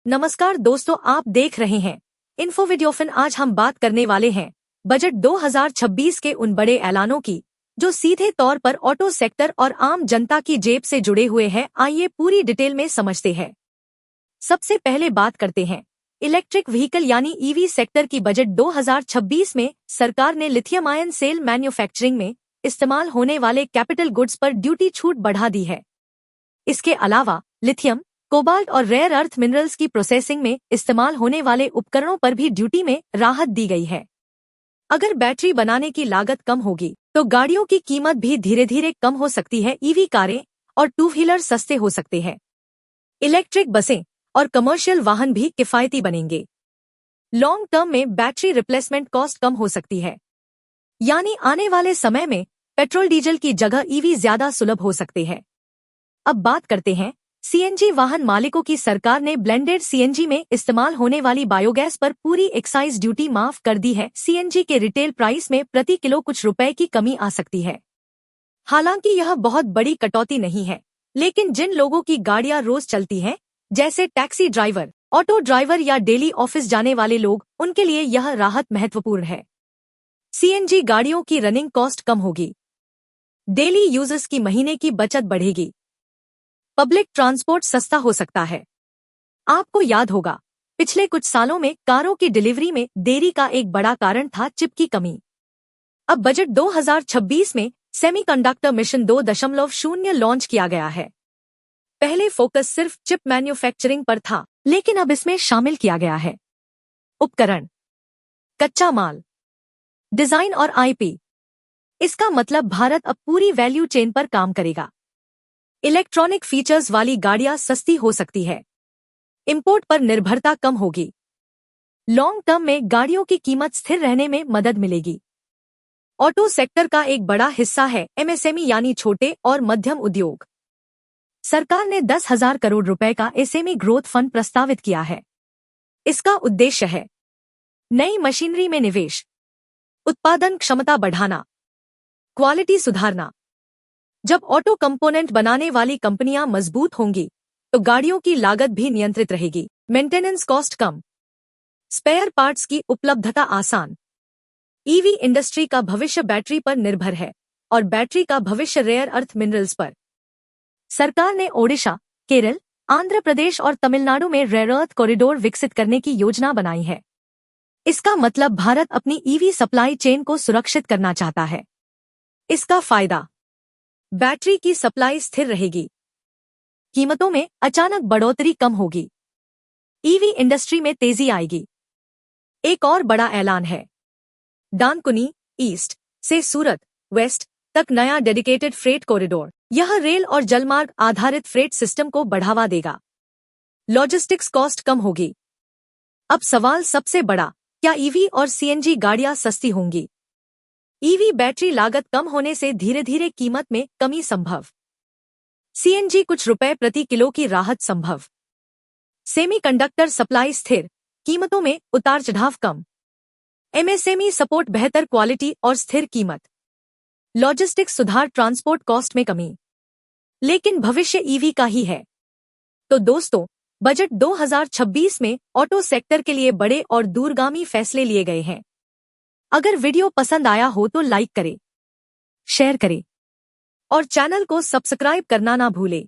नमस्कार दोस्तों, आप देख रहे हैं इन्फो वीडियोफिन। आज हम बात करने वाले हैं बजट 2026 के उन बड़े ऐलानों की जो सीधे तौर पर ऑटो सेक्टर और आम जनता की जेब से जुड़े हुए हैं। आइए पूरी डिटेल में समझते हैं। सबसे पहले बात करते हैं इलेक्ट्रिक व्हीकल यानी ईवी सेक्टर की। बजट 2026 में सरकार ने लिथियम आयन सेल मैन्युफैक्चरिंग में इस्तेमाल होने वाले कैपिटल गुड्स पर ड्यूटी छूट बढ़ा दी है। इसके अलावा लिथियम, कोबाल्ट और रेयर अर्थ मिनरल्स की प्रोसेसिंग में इस्तेमाल होने वाले उपकरणों पर भी ड्यूटी में राहत दी गई है। अगर बैटरी बनाने की लागत कम होगी तो गाड़ियों की कीमत भी धीरे धीरे कम हो सकती है। ईवी कारें और टू व्हीलर सस्ते हो सकते हैं। इलेक्ट्रिक बसें और कमर्शियल वाहन भी किफायती बनेंगे। लॉन्ग टर्म में बैटरी रिप्लेसमेंट कॉस्ट कम हो सकती है, यानी आने वाले समय में पेट्रोल डीजल की जगह ईवी ज्यादा सुलभ हो सकते हैं। अब बात करते हैं सीएनजी वाहन मालिकों की। सरकार ने ब्लेंडेड सीएनजी में इस्तेमाल होने वाली बायोगैस पर पूरी एक्साइज ड्यूटी माफ कर दी है। सीएनजी के रिटेल प्राइस में प्रति किलो कुछ रुपए की कमी आ सकती है। हालांकि यह बहुत बड़ी कटौती नहीं है, लेकिन जिन लोगों की गाड़ियां रोज चलती हैं, जैसे टैक्सी ड्राइवर, ऑटो ड्राइवर या डेली ऑफिस जाने वाले लोग, उनके लिए यह राहत महत्वपूर्ण है। सीएनजी गाड़ियों की रनिंग कॉस्ट कम होगी। डेली यूजर्स की महीने की बचत बढ़ेगी। पब्लिक ट्रांसपोर्ट सस्ता हो सकता है। आपको याद होगा, पिछले कुछ सालों में कारों की डिलीवरी में देरी का एक बड़ा कारण था चिप की कमी। अब बजट 2026 में सेमीकंडक्टर मिशन 2.0 लॉन्च किया गया है। पहले फोकस सिर्फ चिप मैन्युफैक्चरिंग पर था, लेकिन अब इसमें शामिल किया गया है उपकरण, कच्चा माल, डिजाइन और आईपी। इसका मतलब भारत अब पूरी वैल्यू चेन पर काम करेगा। इलेक्ट्रॉनिक फीचर्स वाली गाड़ियां सस्ती हो सकती है। इंपोर्ट पर निर्भरता कम होगी। लॉन्ग टर्म में गाड़ियों की कीमत स्थिर रहने में मदद मिलेगी। ऑटो सेक्टर का एक बड़ा हिस्सा है एमएसएमई यानी छोटे और मध्यम उद्योग। सरकार ने 10,000 करोड़ रुपए का एसएमई ग्रोथ फंड प्रस्तावित किया है। इसका उद्देश्य है नई मशीनरी में निवेश, उत्पादन क्षमता बढ़ाना, क्वालिटी सुधारना। जब ऑटो कंपोनेंट बनाने वाली कंपनियां मजबूत होंगी तो गाड़ियों की लागत भी नियंत्रित रहेगी। मेंटेनेंस कॉस्ट कम, स्पेयर पार्ट्स की उपलब्धता आसान। ईवी इंडस्ट्री का भविष्य बैटरी पर निर्भर है और बैटरी का भविष्य रेयर अर्थ मिनरल्स पर। सरकार ने ओडिशा, केरल, आंध्र प्रदेश और तमिलनाडु में रेयर अर्थ कॉरिडोर विकसित करने की योजना बनाई है। इसका मतलब भारत अपनी ईवी सप्लाई चेन को सुरक्षित करना चाहता है। इसका फायदा, बैटरी की सप्लाई स्थिर रहेगी, कीमतों में अचानक बढ़ोतरी कम होगी, ईवी इंडस्ट्री में तेजी आएगी। एक और बड़ा ऐलान है डानकुनी ईस्ट से सूरत वेस्ट तक नया डेडिकेटेड फ्रेट कॉरिडोर। यह रेल और जलमार्ग आधारित फ्रेट सिस्टम को बढ़ावा देगा। लॉजिस्टिक्स कॉस्ट कम होगी। अब सवाल सबसे बड़ा, क्या ईवी और सीएनजी गाड़ियां सस्ती होंगी? ईवी बैटरी लागत कम होने से धीरे धीरे कीमत में कमी संभव। सीएनजी कुछ रुपए प्रति किलो की राहत संभव। सेमीकंडक्टर सप्लाई स्थिर, कीमतों में उतार चढ़ाव कम। एमएसएमई सपोर्ट, बेहतर क्वालिटी और स्थिर कीमत। लॉजिस्टिक्स सुधार, ट्रांसपोर्ट कॉस्ट में कमी। लेकिन भविष्य ईवी का ही है। तो दोस्तों, बजट 2026 में ऑटो सेक्टर के लिए बड़े और दूरगामी फैसले लिए गए हैं। अगर वीडियो पसंद आया हो तो लाइक करें, शेयर करें और चैनल को सब्सक्राइब करना ना भूलें।